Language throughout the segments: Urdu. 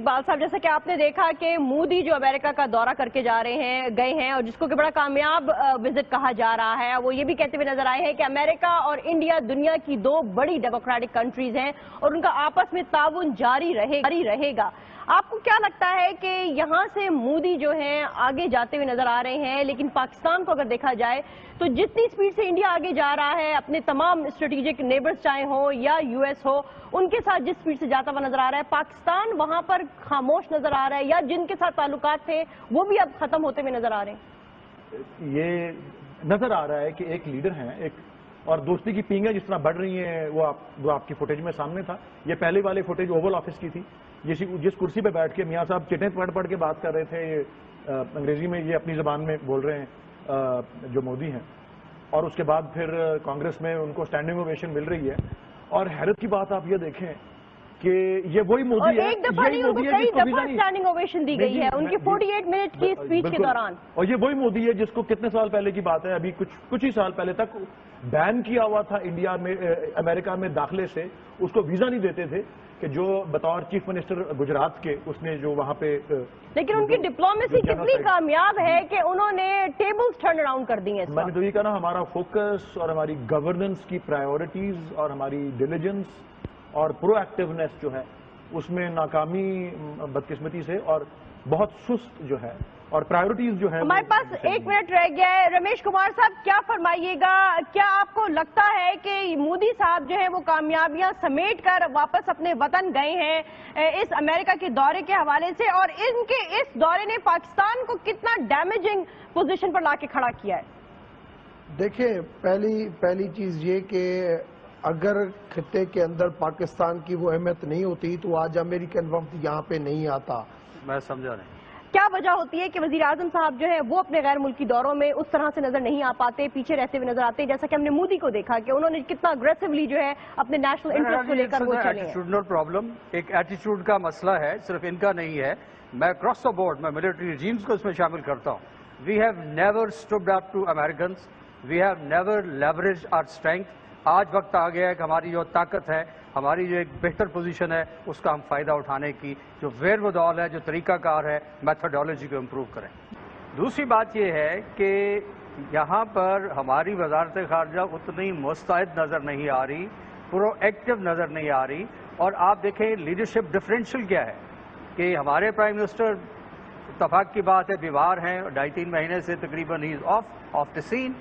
اقبال صاحب، جیسا کہ آپ نے دیکھا کہ مودی جو امریکہ کا دورہ کر کے گئے ہیں اور جس کو کہ بڑا کامیاب وزٹ کہا جا رہا ہے، وہ یہ بھی کہتے ہوئے نظر آئے ہیں کہ امریکہ اور انڈیا دنیا کی دو بڑی ڈیموکریٹک کنٹریز ہیں اور ان کا آپس میں تعاون جاری رہے گا۔ آپ کو کیا لگتا ہے کہ یہاں سے مودی جو ہیں آگے جاتے ہوئے نظر آ رہے ہیں، لیکن پاکستان کو اگر دیکھا جائے تو جتنی سپیڈ سے انڈیا آگے جا رہا ہے اپنے تمام اسٹریٹجک نیبرز چاہے ہو یا یو ایس ہو، ان کے ساتھ جس سپیڈ سے جاتا ہوا نظر آ رہا ہے، پاکستان وہاں پر خاموش نظر آ رہا ہے یا جن کے ساتھ تعلقات تھے وہ بھی اب ختم ہوتے ہوئے نظر آ رہے ہیں؟ یہ نظر آ رہا ہے کہ ایک لیڈر ہیں اور دوستی کی پینگیں جس طرح بڑھ رہی ہیں وہ آپ کی فوٹیج میں سامنے تھا۔ یہ پہلے والے فوٹیج اوول آفس کی تھی، جس کرسی پہ بیٹھ کے میاں صاحب چٹیں پڑھ کے بات کر رہے تھے، یہ انگریزی میں یہ اپنی زبان میں بول رہے ہیں جو مودی ہیں، اور اس کے بعد پھر کانگریس میں ان کو اسٹینڈنگ اوویشن مل رہی ہے۔ اور حیرت کی بات آپ یہ دیکھیں کہ یہ وہی مودی ہے، ایک دفعہ نہیں، ان کو کئی دفعہ اسٹینڈنگ اوویشن دی گئی ہے ان کی 48 منٹ کی اسپیچ کے دوران۔ اور یہ وہی مودی ہے جس کو کتنے سال پہلے کی بات ہے، ابھی کچھ ہی سال پہلے تک بین کیا ہوا تھا انڈیا میں امریکہ میں داخلے سے، اس کو ویزا نہیں دیتے تھے کہ جو بطور چیف منسٹر گجرات کے اس نے جو وہاں پہ۔ لیکن ان کی ڈپلومیسی کتنی کامیاب ہے کہ انہوں نے ٹیبلز ٹرن اراؤنڈ کر دی ہیں۔ میں نے تو یہ کہا، ہمارا فوکس اور ہماری گورننس کی پرائیورٹیز اور ہماری ڈیلیجنس اور پرو ایکٹیونیس جو ہے اس میں ناکامی بدقسمتی سے اور بہت سست جو ہے، اور پرائیورٹیز جو ہے۔ ہمارے پاس 1 منٹ رہ گیا ہے، رمیش کمار صاحب کیا فرمائیے گا؟ کیا آپ کو لگتا ہے کہ مودی صاحب جو ہے وہ کامیابیاں سمیٹ کر واپس اپنے وطن گئے ہیں اس امریکہ کے دورے کے حوالے سے، اور ان کے اس دورے نے پاکستان کو کتنا ڈیمیجنگ پوزیشن پر لا کے کھڑا کیا ہے؟ دیکھیں، پہلی چیز یہ کہ اگر خطے کے اندر پاکستان کی وہ اہمیت نہیں ہوتی تو آج امریکن وفد یہاں پہ نہیں آتا۔ میں سمجھا نہیں کیا وجہ ہوتی ہے کہ وزیر اعظم صاحب جو ہے وہ اپنے غیر ملکی دوروں میں اس طرح سے نظر نہیں آ پاتے، پیچھے رہتے ہوئے نظر آتے ہیں، جیسا کہ ہم نے مودی کو دیکھا کہ انہوں نے کتنا اگریسولی جو ہے اپنے نیشنل انٹرسٹ کو لے کر وہ چلے ہیں۔ ایٹیٹیوڈنل پرابلم، ایک ایٹیٹیوڈ کا مسئلہ ہے، صرف ان کا نہیں ہے۔ میں کراس دا بورڈ میں ملٹری ریجیمز کو اس میں شامل کرتا ہوں۔ We have never stood up to Americans, we have never leveraged our strength. آج وقت آ گیا ہے کہ ہماری جو طاقت ہے، ہماری جو ایک بہتر پوزیشن ہے، اس کا ہم فائدہ اٹھانے کی جو ویرودال ہے، جو طریقہ کار ہے، میتھڈالوجی کو امپروو کریں۔ دوسری بات یہ ہے کہ یہاں پر ہماری وزارت خارجہ اتنی مستعد نظر نہیں آ رہی، پرو ایکٹیو نظر نہیں آ رہی، اور آپ دیکھیں لیڈرشپ ڈفرینشل کیا ہے کہ ہمارے پرائم منسٹر، اتفاق کی بات ہے، بیمار ہیں، 2.5-3 مہینے سے تقریباً ہی of the scene.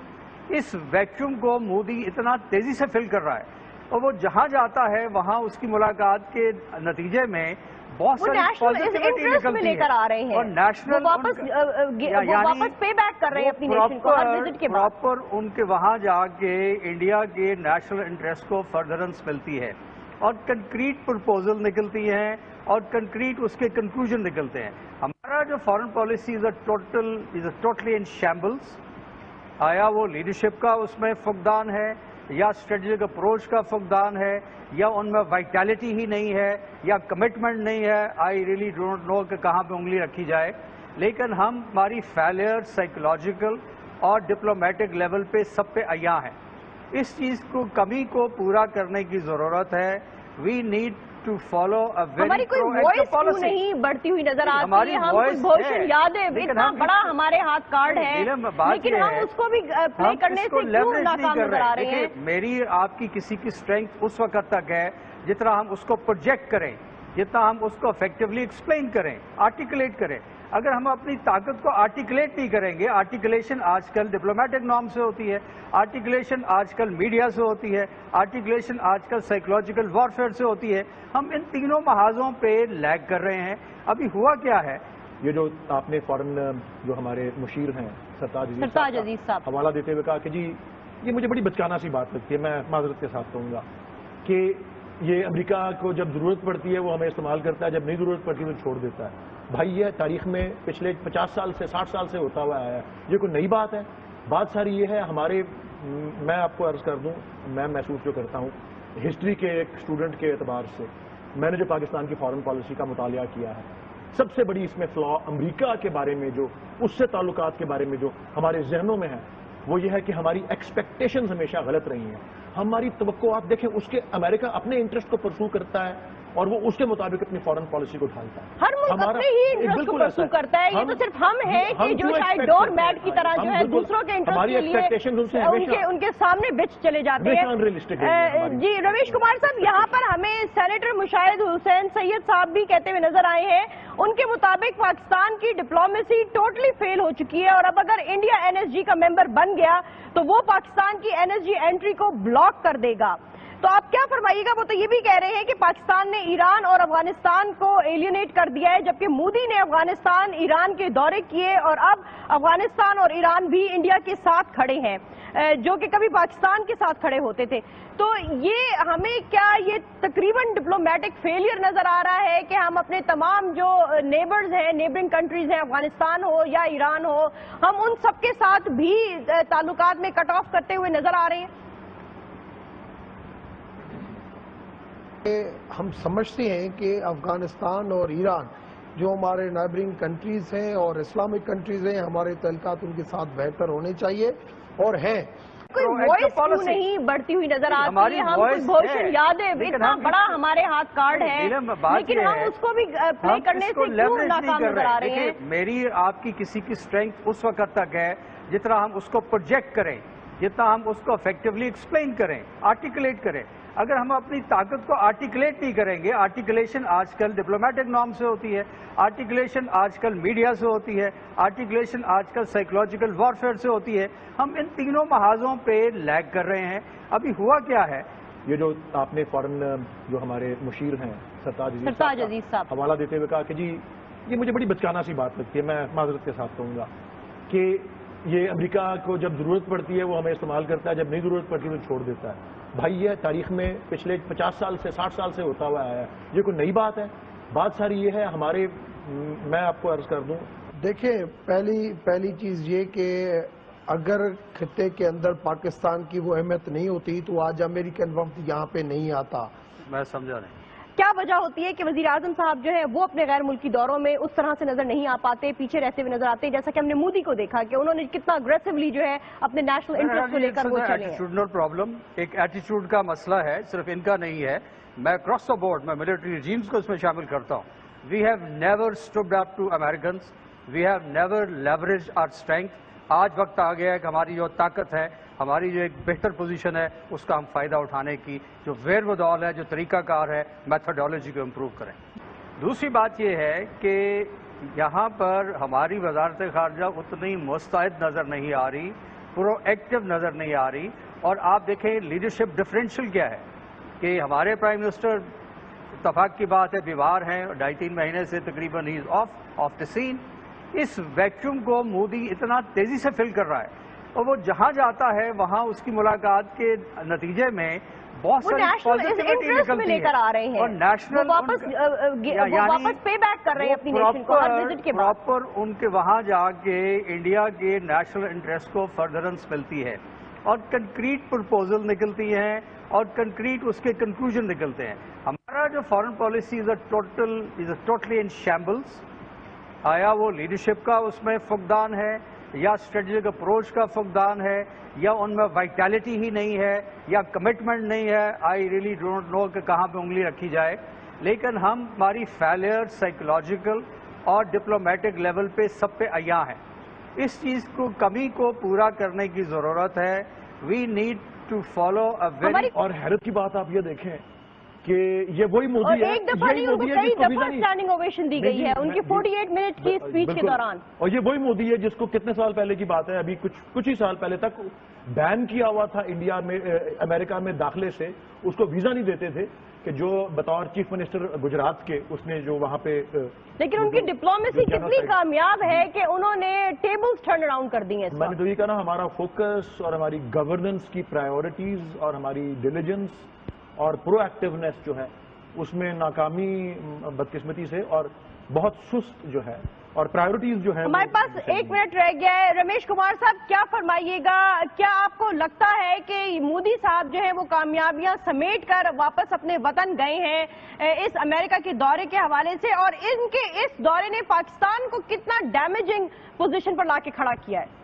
Us vacuum کو مودی اتنا تیزی سے فل کر رہا ہے، اور وہ جہاں جاتا ہے وہاں اس کی ملاقات کے نتیجے میں بہت ساری پازیٹیوٹی نکلتی ہے، اور نیشنل واپس پے بیک کر رہے ہیں اپنی نیشن کو ہر وزٹ کے بعد۔ پراپر ان کے وہاں جا کے انڈیا کے نیشنل انٹرسٹ کو فردرنس ملتی ہے، اور کنکریٹ پرپوزل نکلتی ہیں، اور کنکریٹ اس کے کنکلوژن نکلتے ہیں۔ ہمارا جو فارن پالیسی از ٹوٹلی ان شیمبلز۔ آیا وہ لیڈرشپ کا اس میں فقدان ہے، یا اسٹریٹجک اپروچ کا فقدان ہے، یا ان میں وائٹیلٹی ہی نہیں ہے، یا کمٹمنٹ نہیں ہے؟ آئی ریئلی ڈونٹ نو کہ کہاں پہ انگلی رکھی جائے، لیکن ہماری فیلئر سائیکولوجیکل اور ڈپلومیٹک لیول پہ سب پہ عیاں ہے۔ اس چیز کو کمی کو پورا کرنے کی ضرورت ہے۔ We need to follow a very ہماری کوئی وائس کیوں نہیں بڑھتی ہوئی نظر آتی ہے؟ ہم کچھ بھوشن یادیں اتنا بڑا ہمارے ہاتھ کارڈ ہے، لیکن ہم اس کو بھی پلے کرنے سے کیوں ناکام نظر آ رہے ہیں؟ میری آپ کی کسی کی اسٹرینتھ اس وقت تک ہے جتنا ہم اس کو پروجیکٹ کریں، جتنا ہم اس کو افیکٹولی ایکسپلین کریں، آرٹیکولیٹ کریں۔ اگر ہم اپنی طاقت کو آرٹیکولیٹ نہیں کریں گے، آرٹیکولیشن آج کل ڈپلومیٹک نارم سے ہوتی ہے، آرٹیکولیشن آج کل میڈیا سے ہوتی ہے، آرٹیکولیشن آج کل سائیکولوجیکل وارفیئر سے ہوتی ہے، ہم ان تینوں محاذوں پہ لیگ کر رہے ہیں۔ ابھی ہوا کیا ہے؟ یہ جو آپ نے فورن جو ہمارے مشیر ہیں سرتاج عزیز صاحب حوالہ دیتے ہوئے کہا کہ جی یہ مجھے بڑی بچکانہ سی بات لگتی ہے، میں معذرت کے ساتھ کہوں گا کہ یہ امریکہ کو جب ضرورت پڑتی ہے وہ ہمیں استعمال کرتا ہے، جب نہیں ضرورت پڑتی تو چھوڑ دیتا ہے۔ بھائی یہ تاریخ میں پچھلے 50 سال سے 60 سال سے ہوتا ہوا آیا ہے، یہ کوئی نئی بات ہے؟ بات ساری یہ ہے، میں آپ کو عرض کر دوں، میں محسوس جو کرتا ہوں ہسٹری کے ایک اسٹوڈنٹ کے اعتبار سے، میں نے جو پاکستان کی فارن پالیسی کا مطالعہ کیا ہے، سب سے بڑی اس میں فلا امریکہ کے بارے میں جو اس سے تعلقات کے بارے میں جو ہمارے ذہنوں میں ہے وہ یہ ہے کہ ہماری ایکسپیکٹیشنز ہمیشہ غلط رہی ہیں. ہماری توقعات دیکھیں، اس کے امریکہ اپنے انٹرسٹ کو پرسو کرتا ہے اور وہ اس کے مطابق اپنی فارن پالیسی کو ڈھالتا ہے. ہر ملک اپنے ہی انٹرسٹ کو پرسو کرتا ہے. یہ تو صرف ہم ہیں کہ جو شاید ڈور میٹ کی طرح جو ہے دوسروں کے انٹرسٹ کے لیے ان کے سامنے بچ چلے جاتے ہیں. جی رویش کمار صاحب، یہاں پر ہمیں سینیٹر مشاہد حسین سید صاحب بھی کہتے ہوئے نظر آئے ہیں. ان کے مطابق پاکستان کی ڈپلومیسی ٹوٹلی فیل ہو چکی ہے، اور اب اگر انڈیا NSG کا ممبر بن گیا تو وہ پاکستان کی NSG انٹری کو بلاک کر دے گا. تو آپ کیا فرمائیے گا؟ وہ تو یہ بھی کہہ رہے ہیں کہ پاکستان نے ایران اور افغانستان کو ایلینیٹ کر دیا ہے، جبکہ مودی نے افغانستان ایران کے دورے کیے اور اب افغانستان اور ایران بھی انڈیا کے ساتھ کھڑے ہیں، جو کہ کبھی پاکستان کے ساتھ کھڑے ہوتے تھے. تو یہ ہمیں کیا یہ تقریباً ڈپلومیٹک فیلئر نظر آ رہا ہے کہ ہم اپنے تمام جو نیبرز ہیں، نیبرنگ کنٹریز ہیں، افغانستان ہو یا ایران ہو، ہم ان سب کے ساتھ بھی تعلقات میں کٹ آف کرتے ہوئے نظر آ رہے ہیں؟ ہم سمجھتے ہیں کہ افغانستان اور ایران جو ہمارے نیبرنگ کنٹریز ہیں اور اسلامک کنٹریز ہیں، ہمارے تعلقات ان کے ساتھ بہتر ہونے چاہیے اور ہیں. کوئی وائس کیوں نہیں بڑھتی ہوئی نظر آتی ہے؟ ہم بھوشن یادو اتنا بڑا ہمارے ہاتھ کارڈ ہے، لیکن ہم اس کو بھی پلے کرنے سے کیوں ناکام نظر آ رہے ہیں؟ میری آپ کی کسی کی اسٹرینگتھ اس وقت تک ہے جتنا ہم اس کو پروجیکٹ کریں، جتنا ہم اس کو افیکٹولی ایکسپلین کریں، آرٹیکولیٹ کریں. اگر ہم اپنی طاقت کو آرٹیکولیٹ نہیں کریں گے، آرٹیکولیشن آج کل ڈپلومیٹک نارم سے ہوتی ہے، آرٹیکولیشن آج کل میڈیا سے ہوتی ہے، آرٹیکولیشن آج کل سائیکولوجیکل وارفیئر سے ہوتی ہے. ہم ان تینوں محاذوں پہ لیگ کر رہے ہیں. ابھی ہوا کیا ہے؟ یہ جو آپ نے فورن جو ہمارے مشیر ہیں سرتاج عزیز صاحب حوالہ دیتے ہوئے کہا کہ جی یہ مجھے بڑی بچکانہ سی بات لگتی ہے، میں معذرت کے ساتھ کہوں گا کہ یہ امریکہ کو جب ضرورت پڑتی ہے وہ ہمیں استعمال کرتا ہے، جب نہیں ضرورت پڑتی تو چھوڑ دیتا ہے. بھائی یہ تاریخ میں پچھلے 50 سال سے 60 سال سے ہوتا ہوا آیا ہے، یہ کوئی نئی بات ہے. بات ساری یہ ہے ہمارے، میں آپ کو عرض کر دوں، دیکھیں پہلی چیز یہ کہ اگر خطے کے اندر پاکستان کی وہ اہمیت نہیں ہوتی تو آج امریکن وفد یہاں پہ نہیں آتا. میں سمجھا نہیں کیا وجہ ہوتی ہے کہ وزیر اعظم صاحب جو ہے وہ اپنے غیر ملکی دوروں میں اس طرح سے نظر نہیں آ پاتے، پیچھے رہتے ہوئے نظر آتے ہیں، جیسا کہ ہم نے مودی کو دیکھا کہ انہوں نے کتنا اگریسولی جو ہے اپنے نیشنل انٹرسٹ کو لے کر وہ چلے ہیں. ایٹیٹیوڈنل پرابلم، ایک ایٹیٹیوڈ کا مسئلہ ہے، صرف ان کا نہیں ہے. میں اکراس دا بورڈ میں ملٹری ریجیمز کو اس میں شامل کرتا ہوں. We have never stood up to Americans, we have never leveraged our strength. آج وقت آ گیا ہے کہ ہماری جو طاقت ہے، ہماری جو ایک بہتر پوزیشن ہے، اس کا ہم فائدہ اٹھانے کی جو ویرودال ہے، جو طریقہ کار ہے، میتھڈالوجی کو امپروو کریں. دوسری بات یہ ہے کہ یہاں پر ہماری وزارت خارجہ اتنی مستعد نظر نہیں آ رہی، پرو ایکٹیو نظر نہیں آ رہی. اور آپ دیکھیں لیڈرشپ ڈفرینشل کیا ہے کہ ہمارے پرائم منسٹر، اتفاق کی بات ہے، بیمار ہیں، 2.5-3 مہینے سے تقریباً ہی of the scene. Us vacuum کو مودی اتنا تیزی سے فل کر رہا ہے، اور وہ جہاں جاتا ہے وہاں اس کی ملاقات کے نتیجے میں بہت ساری پازیٹیوٹی نکلتی ہے اور نیشنل واپس پے بیک کر رہے ہیں اپنی نیشن کو ہر وزٹ کے بعد. پراپر ان کے وہاں جا کے انڈیا کے نیشنل انٹرسٹ کو فردرنس ملتی ہے اور کنکریٹ پرپوزل نکلتی ہیں اور کنکریٹ اس کے کنکلوژن نکلتے ہیں. ہمارا جو فارن پالیسی از ٹوٹلی ان شیمبلز. آیا وہ لیڈرشپ کا اس میں فقدان ہے، یا اسٹریٹجک اپروچ کا فقدان ہے، یا ان میں وائٹیلٹی ہی نہیں ہے، یا کمٹمنٹ نہیں ہے. آئی ریئلی ڈونٹ نو کہ کہاں پہ انگلی رکھی جائے. لیکن ہماری فیلئر سائیکولوجیکل اور ڈپلومیٹک لیول پہ سب پہ عیاں ہیں. اس چیز کو کمی کو پورا کرنے کی ضرورت ہے. We need to follow a very. اور حیرت کی بات آپ یہ دیکھیں کہ یہ وہی مودی ہے، ایک دفعہ نہیں، ان کو کئی دفعہ اسٹینڈنگ اوویشن دی گئی ہے ان کی 48 منٹ کی اسپیچ کے دوران. اور یہ وہی مودی ہے جس کو کتنے سال پہلے کی بات ہے، ابھی کچھ ہی سال پہلے تک بین کیا ہوا تھا انڈیا میں، امریکہ میں داخلے سے. اس کو ویزا نہیں دیتے تھے کہ جو بطور چیف منسٹر گجرات کے اس نے جو وہاں پہ. لیکن ان کی ڈپلومیسی کتنی کامیاب ہے کہ انہوں نے ٹیبلز ٹرن اراؤنڈ کر دی ہیں. میں نے تو یہ کہا نا، ہمارا فوکس اور ہماری گورننس کی پرائیورٹیز اور ہماری ڈیلیجنس اور پرو ایکٹیونیس جو ہے اس میں ناکامی بدقسمتی سے اور بہت سست جو ہے، اور پرائیورٹیز جو ہے. ہمارے پاس 1 منٹ رہ گیا ہے. رمیش کمار صاحب کیا فرمائیے گا، کیا آپ کو لگتا ہے کہ مودی صاحب جو ہے وہ کامیابیاں سمیٹ کر واپس اپنے وطن گئے ہیں اس امریکہ کے دورے کے حوالے سے، اور ان کے اس دورے نے پاکستان کو کتنا ڈیمیجنگ پوزیشن پر لا کے کھڑا کیا ہے؟